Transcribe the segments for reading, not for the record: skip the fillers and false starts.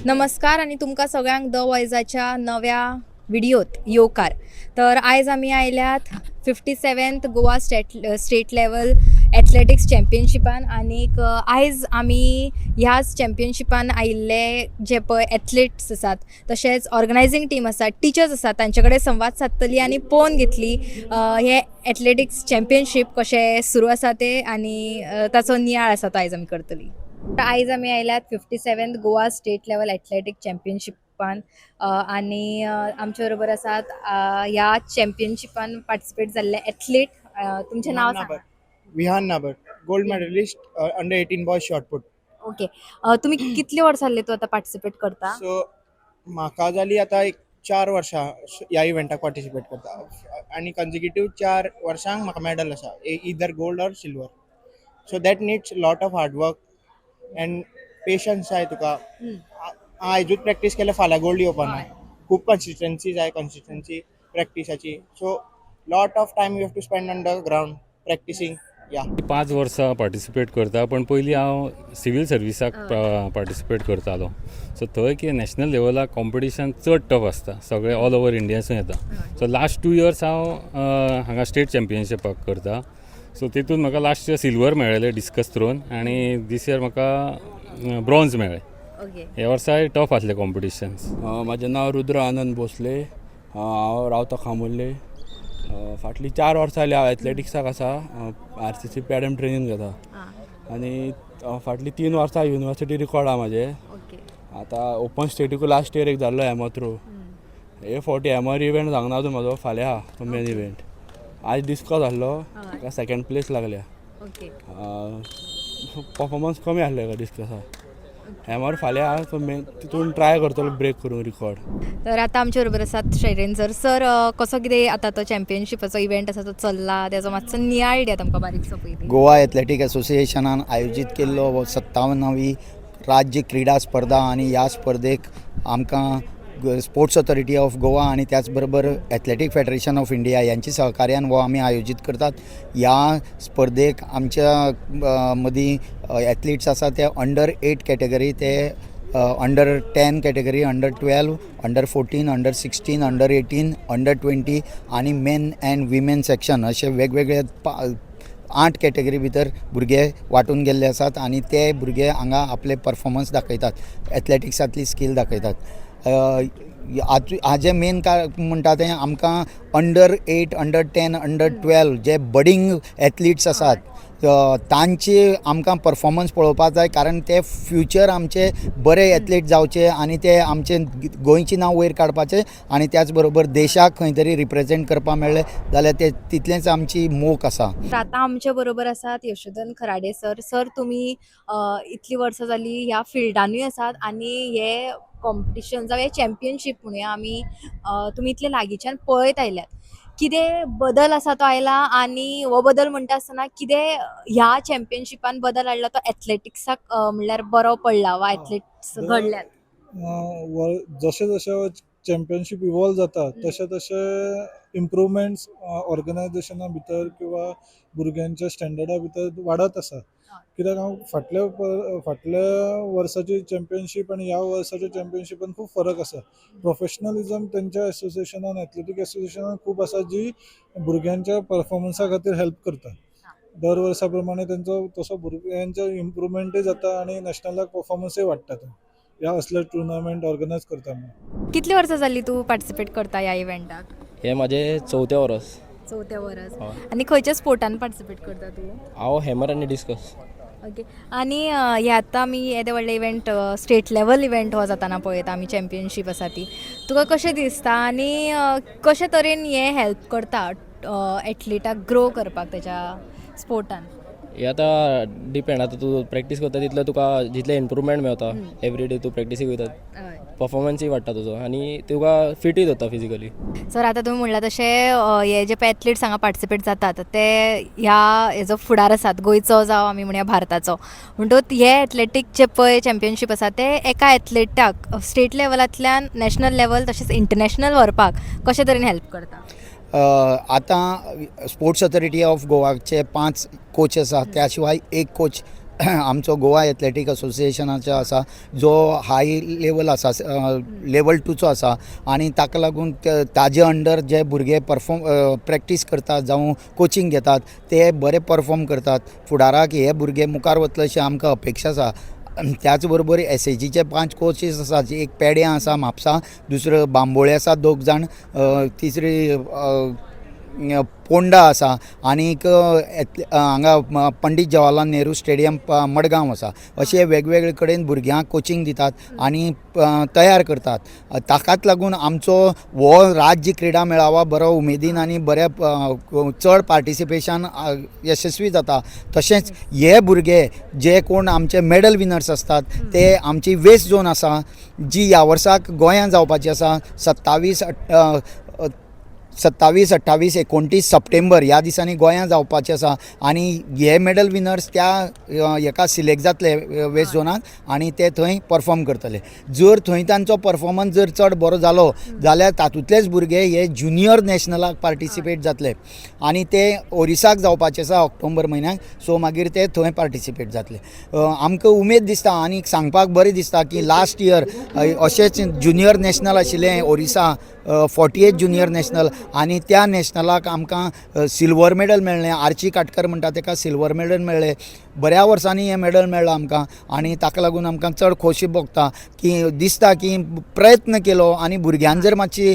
नमस्कार आणि तुमका सगळ्यांक द वॉयजाच्या नव्या व्हिडिओत येवकार. तर आयज आमी आयल्यात 57th Goa state level athletics चॅम्पियनशिपान. आनीक आयज आमी ह्याच चॅम्पियनशिपान आयिल्ले जे पळय एथलीट्स आसात तशेंच ऑर्गनायझींग टीम आसा, टिचर्स आसात, तांचे कडेन संवाद सादतली आनी पळोवन घेतली हे एथलेटिक्स चॅम्पियनशीप कशें सुरू आसा ते आनी ताचो नियाळ आसा तो आयज आमी करतली. आयज आमी आयल्यात 57th Goa state level athletic चॅम्पियनशिपान आनी आमचे बरोबर आसात ह्या चॅम्पियनशिपान पार्टिसिपेट जाल्ले एथलीट. तुमचें नांव सांगा. Vihaan Nabar, gold medalist under 18 boys shot put. Okay. तुम्ही कितले वर्सां जाले तू आतां पार्टिसिपेट करता? सो म्हाका जाली आतां एक 4 वर्सां ह्या इव्हेंटाक पार्टिसिपेट करता आनी कन्सिक्युटीव 4 वर्सांक म्हाका मेडल आसा, either gold or silver. So that needs lot of hard work and patience जाय तुका. आयजूच प्रॅक्टीस केल्यार फाल्यां गोल्ड येवपाना. खूब कन्सिस्टन्सी जाय, कन्सिस्टन्सी प्रॅक्टिसाची. So lot of time you have to spend on the ground practising. 5 वर्सां पार्टिसिपेट करता, पण पयलीं हांव सिवील सर्विसाक पार्टिसिपेट करतालो. सो थंय कितें नॅशनल लेवलाक कॉम्पिटिशन चड टफ आसता, सगळे ऑल ओवर इंडियासून येता. सो लास्ट 2 years हांव हांगा स्टेट चॅम्पियनशिपाक करता. सो तितून म्हाका लास्ट इयर सिल्वर मेळ्ळेलें डिस्कस थ्रोन आनी दीस इयर म्हाका ब्रॉन्झ मेळ्ळें. ह्या वर्सा टफ आसलें कॉम्पिटिशन्स. म्हाजें नांव रुद्र आनंद भोसले, हांव रावता खामुर्ले. फाटलीं 4 वर्सां जालीं हांव एथलेटिक्साक आसा. RCC पॅडम ट्रेनींग घेता आनी फाटलीं 3 वर्सां युनिवर्सिटी रिकॉर्ड आहा म्हाजें. आतां ओपन स्टेटीकू लास्ट इयर एक जाल्लो एमो थ्रू. हे फावटी एमोर इव्हेंट जावंक ना म्हाजो, फाल्यां आहा तो मेन इव्हेंट. आज डिस्को जाल्लो, ताका 2nd प्लेस लागल्या. परफॉर्मन्स कमी आहले का डिस्कसाक. एमोर फाल्यां आहा तो मेन, तितून ट्राय करतलो ब्रेक करूंक रिकॉर्ड. तर आतां आमचे बरोबर आसात शैलेंद्र सर. कसो कितें आतां तो चॅम्पियनशिपाचो इव्हेंट आसा तो चल्ला, ताचो मातसो नियाळ दियात आमकां बारीकसो पयलीं. गोवा एथलेटीक असोसिएशनान आयोजीत केल्लो 57वी राज्य क्रीडा स्पर्धा आनी ह्या स्पर्धेक आमकां स्पोर्ट्स ऑथॉरिटी ऑफ गोवा आनी त्याच बरोबर एथलेटीक फेडरेशन ऑफ इंडिया यांच्या सहकार्यान हो आमी आयोजीत करतात. ह्या स्पर्धेक आमच्या मदीं एथलीट्स आसा ते अंडर 8 कॅटेगरी, ते under 10 category, under 12, under 14, under 16, under 18, under 20 आनी मेन अँड विमेन सेक्शन अशे वेगवेगळे 8 कॅटेगरी भितर भुरगे वांटून गेल्ले आसात आनी ते भुरगे हांगा आपले परफॉर्मन्स दाखयतात, एथलेटिक्सांतली स्कील दाखयतात. हाजें मेन म्हणटा तें आमकां अंडर 8, अंडर 10, अंडर 12 जे बडिंग एथलीट्स आसात तांचे आमकां परफॉर्मन्स पळोवपाक जाय, कारण ते फ्युचर आमचे बरे एथलीट जावचे आनी ते आमचे गोंयचें नांव वयर काडपाचें आनी त्याच बरोबर देशाक खंय तरी रिप्रेझेंट करपाक मेळ्ळें जाल्यार ते तितलेंच आमची मोख आसा. आतां आमचे बरोबर आसात यशोधन खराडे सर. सर, तुमी इतलीं वर्सां जालीं ह्या फिल्डानूय आसात आनी हे कॉम्पिटिशन जावं हे चॅम्पियनशीप म्हणुया आमी तुमी इतले लागींच्यान पळयत आयल्यात. कितें बदल आसा तो आयला आनी हो बदल म्हणटा आसतना कितें ह्या चॅम्पियनशिपान बदल हाडला तो एथलेटिक्साक म्हणल्यार बरो पडला वा एथलीट्स घडल्यात? जशें जशें चॅम्पियनशीप इवॉल्व जाता तशें तशें इम्प्रूवमेंट्स ऑर्गनायझेशना भितर किंवा भुरग्यांच्या स्टँडर्डा भितर वाडत आसा. कित्याक हांव फाटल्या वर्साची चॅम्पियनशीप आनी ह्या वर्साच्या चॅम्पियनशिपान खूब फरक आसा. प्रोफेशनलिझम तेंच्या एसोसिएशनान, एथलेटीक एसोसिएशनान खूब आसा जी भुरग्यांच्या परफॉर्मन्सा खातीर हेल्प करता. दर वर्सा प्रमाणे तेंचो तसो भुरग्यांचो इम्प्रूवमेंटूय जाता आनी नॅशनलाक परफॉर्मन्सूय वाडटा. ह्या असले टुर्नामेंट ऑर्गनायज करता आमी. कितले वर्सां जालीं तूं पार्टिसिपेट करता ह्या इव्हेंटाक? हे म्हाजें 4थें वर्स. 4थें वर्स. आनी खंयच्या स्पोर्टान पार्टिसिपेट करता तूं? हांव हॅमर आनी डिस्कस. ओके. आनी हे आतां आमी येदे व्हडले इव्हेंट स्टेट लेवल इव्हेंट हो जाताना पळयता आमी, चॅम्पियनशीप आसा ती. तुका कशें दिसता आनी कशे तरेन हे हेल्प करता एथलीटाक ग्रो करपाक तेच्या स्पोर्टान? हे आतां डिपेंड. आतां तूं प्रॅक्टीस करता तितलें तुका जितलें इम्प्रूवमेंट मेळटा, एवरी डे तूं प्रॅक्टीसीक वयता, परफॉर्मन्सूय वाडटा तुजो आनी तुका फिटूय जाता फिजिकली. सर, आतां तुमी म्हणलां तशें हे जे पळय एथलीट्स हांगा पार्टिसिपेट जातात ते ह्या हेजो फुडार आसात गोंयचो जावं आमी म्हणया भारताचो. म्हणटूच हे एथलेटीक जे पळय चॅम्पियनशीप आसा ते एका एथलेटाक स्टेट लेवलांतल्यान नॅशनल लेवल तशेंच इंटरनॅशनल व्हरपाक कशे तरेन हेल्प करता? आतां स्पोर्ट्स ऑथॉरिटी ऑफ गोवाचे 5 कोच आसा, त्या शिवाय एक कोच आमचो गोवा एथलेटीक असोसिएशनाचो आसा जो हाय लेवल आसा लेवल 2चो आसा आनी ताका लागून ताजे अंडर जे भुरगे प्रॅक्टीस करतात जावं कोचिंग घेतात ते बरे परफॉर्म करतात फुडाराक हे भुरगे मुखार वतले अशी आमकां अपेक्षा आसा त्याच बरोबर एसएजीचे 5 कोचीस आसात एक पेड्यां आसा म्हापसा दुसरो बांबोळे आसा 2 जाण तिसरी पोंडा आसा आनीक हांगा पंडीत जवाहरलाल नेहरू स्टेडियम मडगांव आसा अशे वेगवेगळे कडेन भुरग्यांक कोचिंग दितात आनी तयार करतात ताकाच लागून आमचो हो राज्य क्रिडा मेळावा बरो उमेदीन आनी बऱ्या चड पार्टिसिपेशन यशस्वी जाता तशेंच हे भुरगे जे कोण आमचे मेडल विनर्स असतात ते आमची वेस्ट झोन आसा जी ह्या वर्साक गोंयांत जावपाची आसा 27, 28, 29 सप्टेंबर ह्या दिसांनी गोंयांत जावपाचें आसा आनी हे मेडल विनर्स त्या हेका सिलेक्ट जातले वेस्ट झोनाक आनी ते थंय परफॉर्म करतले जर थंय तांचो परफॉर्मन्स जर चड बरो जालो जाल्यार तातूंतलेच भुरगे हे ज्युनियर नॅशनलाक पार्टिसिपेट जातले आनी ते ओरिसाक जावपाचें आसा ऑक्टोबर म्हयन्याक सो मागीर ते थंय पार्टिसिपेट जातले आमकां उमेद दिसता आनी सांगपाक बरें दिसता की लास्ट इयर अशेंच ज्युनियर नॅशनल आशिल्लें ओरिसा 48 ज्युनियर नॅशनल आनी त्या नॅशनलाक आमकां सिल्वर मेडल मेळ्ळें आर्ची काटकर म्हणटा ताका सिल्वर मेडल मेळ्ळें बऱ्या वर्सांनी हें मेडल मेळ्ळां आमकां आनी ताका लागून आमकां चड खोशी भोगता की दिसता की प्रयत्न केलो आनी भुरग्यांनी जर मातशी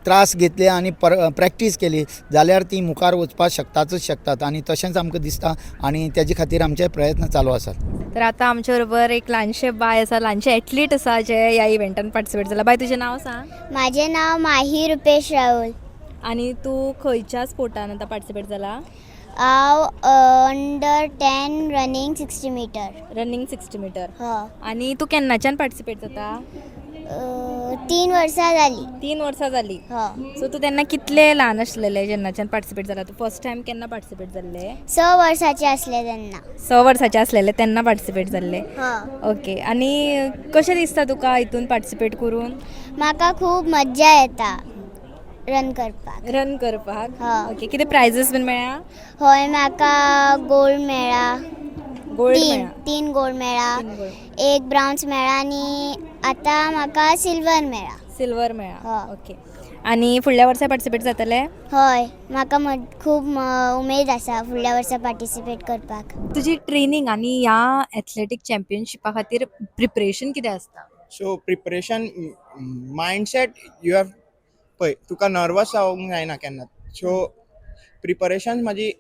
त्रास घेतले आनी प्रॅक्टीस केली जाल्यार ती मुखार वचपाक शकतात आनी तशेंच आमकां दिसता आनी तेजे खातीर आमचे प्रयत्न चालू आसात तर आता आमच्या बरोबर एक ल्हानशे बाय आसा ल्हानशे एथलीट आसा जे ह्या इव्हेंटान पार्टिसिपेट जाला बाय तुजें नांव सांग माझे नाव माही रुपेश राहुल आणि तू खंयच्या स्पोर्टान आता पार्टिसिपेट जाला हांव under 10 running 60 metre running 60 metre हय आणि तू केन्नाच्यान पार्टिसिपेट जाता 3 वर्सां जाली 3 वर्सां जाली हय सो तू तेन्ना कितले ल्हान आसलेले जेन्नाच्यान पार्टिसिपेट जाला तू फर्स्ट टायम केन्ना पार्टिसिपेट जाल्ले 6 वर्साचे असले तेन्ना 6 वर्साचे असलेले तेन्ना पार्टिसिपेट जाल्ले हय ओके आणि कशें दिसता तुका हितून पार्टिसिपेट करून म्हाका खूब मज्जा येता रन करपाक हय ओके कितें प्रायजीस बीन मेळ्ळा हय म्हाका गोल्ड मेळ्ळा गोल्ड तीन गोल्ड मेळ्ळा एक ब्राउन्स मेळ्ळा आनी आतां म्हाका सिल्वर मेळ्ळा सिल्वर मेळ्ळा हय. ओके आणि फुडल्या वर्सा पार्टिसिपेट जातले हय म्हाका खूब उमेद आसा फुडल्या वर्सा पार्टिसिपेट करपाक तुजी ट्रेनिंग आणि ह्या एथलेटीक चॅम्पियनशिपा खातीर प्रिपरेशन कितें आसता so preparation mindset you have पळय तुका नर्वस जावंक जायना केन्ना सो प्रिपरेशन म्हाजी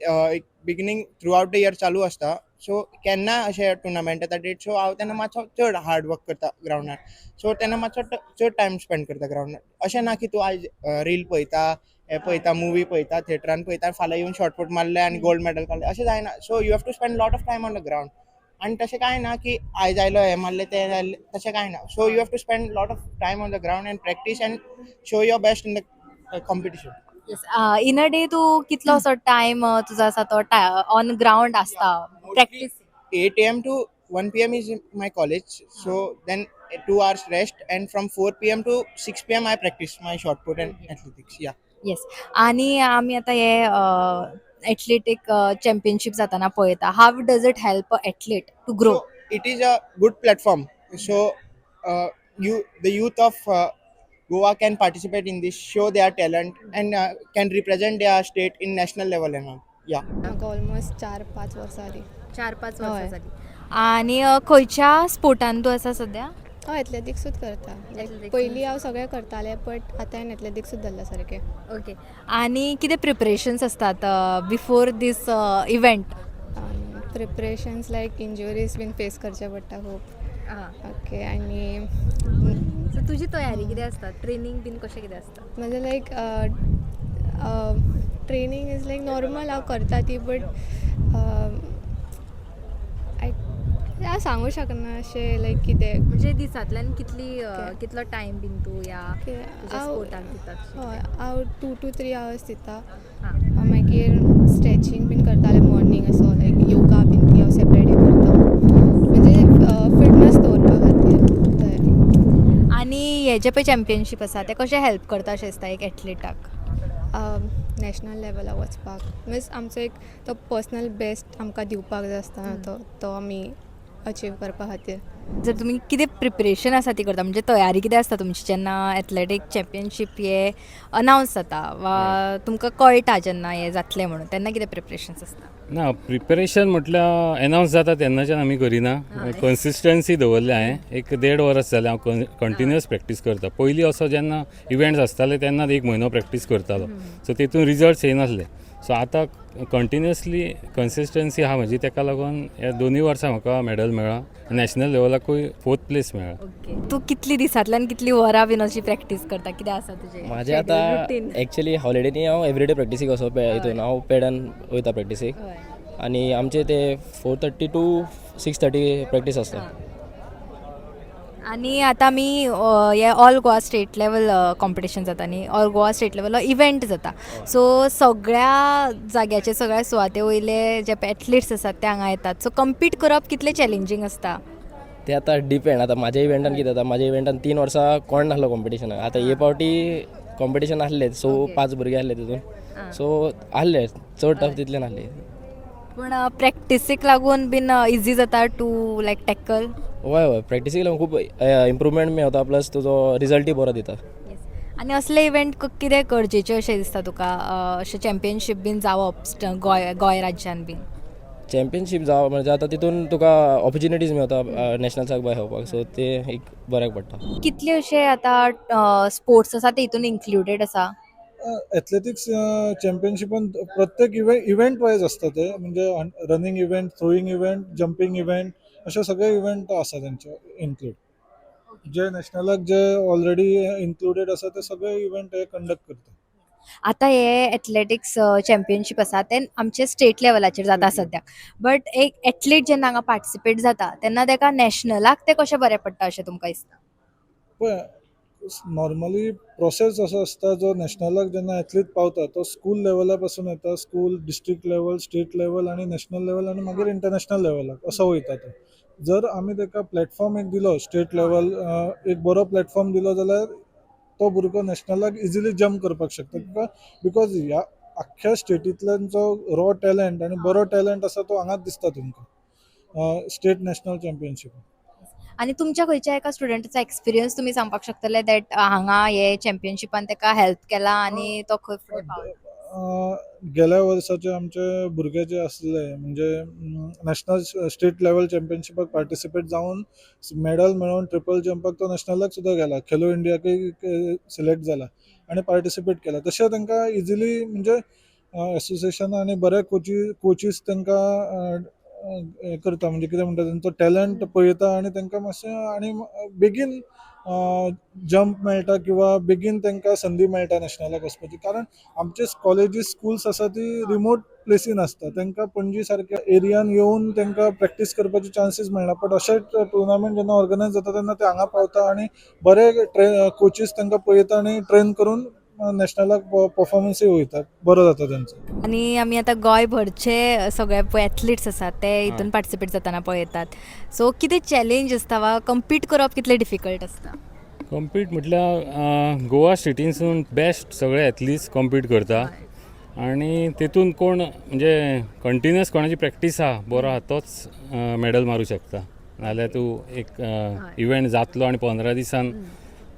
beginning through out the year चालू आसता सो केन्ना अशें टुर्नामेंट येता डेट सो हांव तेन्ना मातसो चड हार्ड वर्क करता ग्रावंडार सो तेन्ना मातसो चड टायम स्पेंड करता ग्रावंडार अशें ना की तूं आयज रील पळयता हे पळयता मुवी पळयता थिएटरान पळयता फाल्यां येवन शॉर्टपूट मारले आनी गोल्ड मेडल काडलें अशें जायना so you have to spend lot of time on the ground आनी तशें कांय ना की आयज आयलो हें मारलें तें जालें तशें कांय ना so you have to spend lot of time on the ground and practice and show your best in the competition in a day तू कितलो असो टायम तुजो आसा तो ऑन ग्राउंड आसता practice 8 AM to 1 PM is my college. So then 2 hours rest, and from 4 PM to 6 PM I practice my shot put and athletics. Yeah. Yes आणि आमी आतां हे एथलेटीक चॅम्पियनशीप जाताना पळयता how does it help a athlete to grow So it is a good platform. So the youth of Goa can participate in this, show their talent, and can represent their state in national level and all. Yeah. म्हाका almost 4-5 वर्सां जाली 4-5 हय. वर्सां जाली आणि खंयच्या स्पोर्टान तूं आसा सद्या हांव एथलेटिक्सूच करता Athletics. पयलीं हांव सगळें करतालें बट आतां हांवें एथलेटिक्सूच धरला सारकें ओके आणि कितें प्रिपरेशन्स असतात बिफोर दीस इव्हेंट प्रिपरेशन्स लायक इंजुरीज बीन फेस करचे पडटा खूब ओके आनी सो तुजी तयारी कितें आसता ट्रेनींग बीन कशें कितें आसता म्हणजे लायक ट्रेनींग इज लायक नॉर्मल हांव करता ती बट हांव सांगूं शकना अशें लायक कितें म्हणजे दिसांतल्यान कितलो टायम बीन तूं ह्या हांव स्पोर्टाक दितात हय हांव 2 to 3 hours दिता हां. मागीर स्ट्रेचींग बीन करतालें मॉर्निंग असो लायक योगा बीन ती हांव सेपरेट करता म्हणजे फिटनस दवरपा खातीर हय आणि हे जे पळय चॅम्पियनशीप आसा ते कशें हेल्प करता अशें दिसता एक एथलीटाक नॅशनल लेवलार वचपाक मिन्स आमचो एक तो पर्सनल बेस्ट आमकां दिवपाक जाय आसता तो आमी अचीव करपा खातीर. जर तुम्ही कितें प्रिपरेशन आसा ती करता म्हणजे तयारी कितें आसता तुमची जेन्ना एथलेटीक चॅम्पियनशीप हे अनावन्स जाता वा तुमकां कळटा जेन्ना हे जातलें म्हणून तेन्ना कितें प्रिपरेशन्स आसता? ना प्रिपेरेशन म्हटल्यार अनावन्स जाता तेन्नाच्यान आमी करिना. कन्सिस्टन्सी दवरल्या हांवें. 1.5 वर्स जालें हांव कंटिन्युअस प्रॅक्टीस करता. पयलीं असो जेन्ना इव्हेंट्स आसताले तेन्नाच 1 म्हयनो प्रॅक्टीस करतालो. सो तेतून रिजल्ट्स येयनासले. सो आतां कंटिन्युअसली कन्सिस्टन्सी आहा म्हजी, ताका लागून ह्या 2 वर्सां म्हाका मेडल मेळ्ळा. नॅशनल लेवलाकूय 4th प्लेस मेळ्ळा. ओके. तूं कितली दिसांतल्यान कितली वरां बीन अशी प्रॅक्टीस करता? कितें आसा तुजें म्हाजें आतां एक्चुअली हॉलिडेनी हांव एवरीडे प्रॅक्टिसीक वचो हितून हांव पेडान वयता प्रॅक्टिसीक आनी आमचे ते 4:30 to 6:30 प्रॅक्टीस आसता. आणि आता आमी हे all Goa state level competition जाता न्ही, all Goa state level event जाता. सो सगळ्या जाग्याचे सगळ्या सुवाते वयले जे एथलीट्स आसात ते हांगा येतात. सो कम्पीट करप कितलें चॅलेंजींग आसता? ते आतां डिपेंड. आतां म्हाज्या इव्हेंटान कितें जाता, म्हाज्या इव्हेंटान 3 वर्सां कोण नासलो कॉम्पिटिशनाक. आतां हे पावटी कॉम्पिटिशन आसलें, सो 5 भुरगे आसले तितून. सो आसले चड टफ तितले नासले. पूण प्रॅक्टिसीक लागून बीन इजी जाता टू लायक टॅकल? हय प्रॅक्टिसीक लागून खूब इम्प्रुवमेंट मेळटा प्लस तुजो रिजल्टूय बरो दिता. आनी असले इव्हेंट कितें गरजेचे अशें दिसता तुका? अशें चॅम्पियनशीप बीन जावप गोंय राज्यान बीन? चॅम्पियनशीप जावप म्हणजे आतां तितून तुका ऑपॉर्च्युनिटीज मेळटा नॅशनल्साक भायर खेळपाक. सो ते एक बऱ्याक पडटा. कितले अशे आतां स्पोर्ट्स आसा ते हितून इन्क्लुडेड आसा? एथलेटिक्स चॅम्पियनशिपान प्रत्येक इव्हेंट वायज असतं ते, म्हणजे running event, throwing event, jumping event असे सगळे इव्हेंट आसा त्यांचे इन्क्लूड. जे नॅशनलाक जे ऑलरेडी इन्क्लुडेड आसा ते सगळे इव्हेंट हे कंडक्ट करता. आता हे एथलेटिक्स चॅम्पियनशीप आसा ते आमचे स्टेट लेवलाचेर जाता सद्याक. बट एक एथलीट जेन्ना हांगा पार्टिसिपेट जाता तेन्ना ताका नॅशनलाक ते कशें बरें पडटा अशें तुमकां दिसता? पळय नॉर्मली प्रोसेस असो आसता, जो नॅशनलाक जेन्ना एथलीट पावता तो स्कूल लेवला पासून येता. School, district level, state level आणि नॅशनल लेवल आणि मागीर इंटरनॅशनल लेवलाक असो वयता तो. जर आमी ताका प्लॅटफॉर्म एक दिलो स्टेट लेवल, एक बरो प्लॅटफॉर्म दिलो जाल्यार तो भुरगो नॅशनलाक इजिली जम्प करपाक शकता. बिकॉज ह्या आख्ख्या स्टेटींतल्यान जो रॉ टॅलंट आणि बरो टॅलंट आसा तो हांगाच दिसता तुमकां स्टेट नॅशनल चॅम्पियनशीप. आणि तुमच्या खंयच्या एका स्टुडंटाचो एक्सपिरियन्स तुमी सांगपाक शकतले दॅट हांगा हे चॅम्पियनशिपान ताका हेल्प केला आणि तो खंय फुडें पावलो? गेल्या वर्साचे आमचे भुरगे जे आसले म्हणजे नॅशनल स्टेट लेवल चॅम्पियनशिपाक पार्टिसिपेट जावन मेडल मेळोवन ट्रिपल जम्पाक तो नॅशनलाक सुद्दां गेला. खेलो इंडियाकूय सिलेक्ट जाला आणि पार्टिसिपेट केला. तशें तांकां इजिली म्हणजे एसोसिएशन आणि बरे कोचीस तांकां करता, म्हणजे कितें म्हणटा तेंचो टॅलंट पळयता आणि तांकां मातशें आणि बेगीन जम्प मेळटा किंवा बेगीन तांकां संदी मेळटा नॅशनलाक वचपाची. कारण आमचे कॉलेजीस स्कूल्स आसा ती रिमोट प्लेसीन आसता. तांकां पणजी सारक्या एरियान येवन तांकां प्रॅक्टीस करपाचे चान्सीस मेळना. बट अशे टुर्नामेंट जेन्ना ऑर्गनायज जाता तेन्ना ते हांगा पावता आणि बरे कोचीस तांकां पळयता आणि ट्रेन करून नॅशनलाक परफॉर्मन्सूय वयता, बरो जाता तेंचो. आणि आमी आतां गोंयभरचे सगळे पळय एथलीट्स आसात ते हितून पार्टिसिपेट जाताना पळयतात. सो कितें चॅलेंज आसता वा कम्पीट करप कितलें डिफिकल्ट आसता? कम्पीट म्हटल्यार गोवा स्टेटीनसून बेस्ट सगळे एथलीट्स कम्पीट करता आणि तेतून कोण म्हणजे कंटिन्युअस कोणाची प्रॅक्टीस आहा बरो आहा तोच मेडल मारूं शकता. नाजाल्यार तूं एक इव्हेंट जातलो आणि 15 दिसान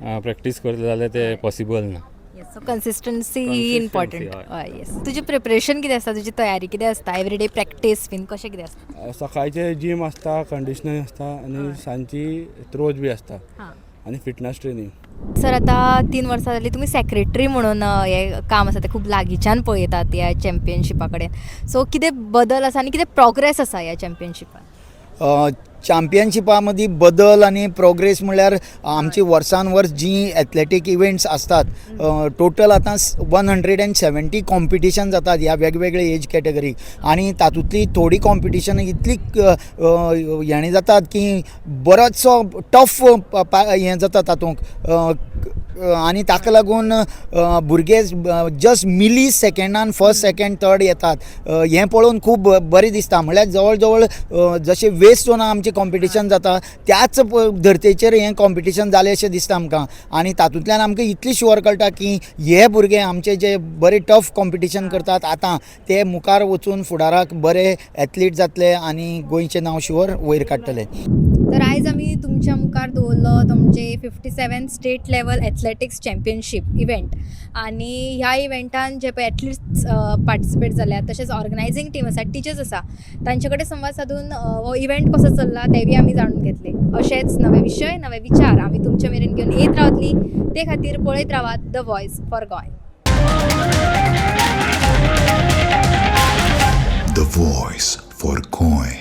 प्रॅक्टीस करता जाल्यार ते पॉसिबल ना. सो कन्सिस्टन्सी ही इम्पॉर्टंट. हय येस. तुजें प्रिपरेशन कितें आसता? तुजी तयारी कितें आसता? एवरीडे प्रॅक्टीस बीन कशें कितें आसता? सकाळचे जिम आसता, कंडिशनिंग आसता आणि सांजची थ्रोज बी आसता आणि फिटनेस ट्रेनिंग. सर आतां 3 वर्सां जालीं तुमी सेक्रेटरी म्हणून हे काम आसा तें खूब लागींच्यान पळयतात ह्या चॅम्पियनशिपा कडेन. सो कितें बदल आसा आनी कितें प्रोग्रेस आसा ह्या चॅम्पियनशिपान? चॅम्पियनशिपा मदीं बदल आणि प्रोग्रेस म्हणल्यार आमची वर्सान वर्स जी एथलेटीक इव्हेंट्स असतात टोटल आतां 170 कॉम्पिटिशन जातात ह्या वेगवेगळे एज कॅटेगरीक. आणि तातूंतली थोडी कॉम्पिटिशन इतली हेणी जातात की बरोचसो टफ हें जाता तातूंत आनी ताका लागून भुरगे जस्ट मिली सेकंडान फर्स्ट सेकंड थर्ड येतात हें पळोवन खूब बरें दिसता. म्हळ्यार जवळ जवळ जशें वेस्ट झोना आमचें कॉम्पिटिशन जाता त्याच धर्तेचेर हें कॉम्पिटिशन जालें अशें दिसता आमकां. आनी तातूंतल्यान आमकां इतली शुअर कळटा की हे भुरगे आमचे जे बरे टफ कॉम्पिटिशन करतात आतां ते मुखार वचून फुडाराक बरे एथलीट जातले आनी गोंयचें नांव शुअर वयर काडटले. तर आयज आमी तुमच्या मुखार दवरलो तुमचे 57 state level athletics championship event आनी ह्या इव्हेंटान जे पळय एथलीट्स पार्टिसिपेट जाल्यात तशेंच ऑर्गनायझींग टीम आसा टिचर्स आसा तांचे कडेन संवाद साधून हो इव्हेंट कसो चल्ला तेवूय आमी जाणून घेतले. अशेंच नवे विशय नवे विचार आमी तुमचे मेरेन घेवन येत रावतली. ते खातीर पळयत रावात the voice for Goa. The Voice for Goy.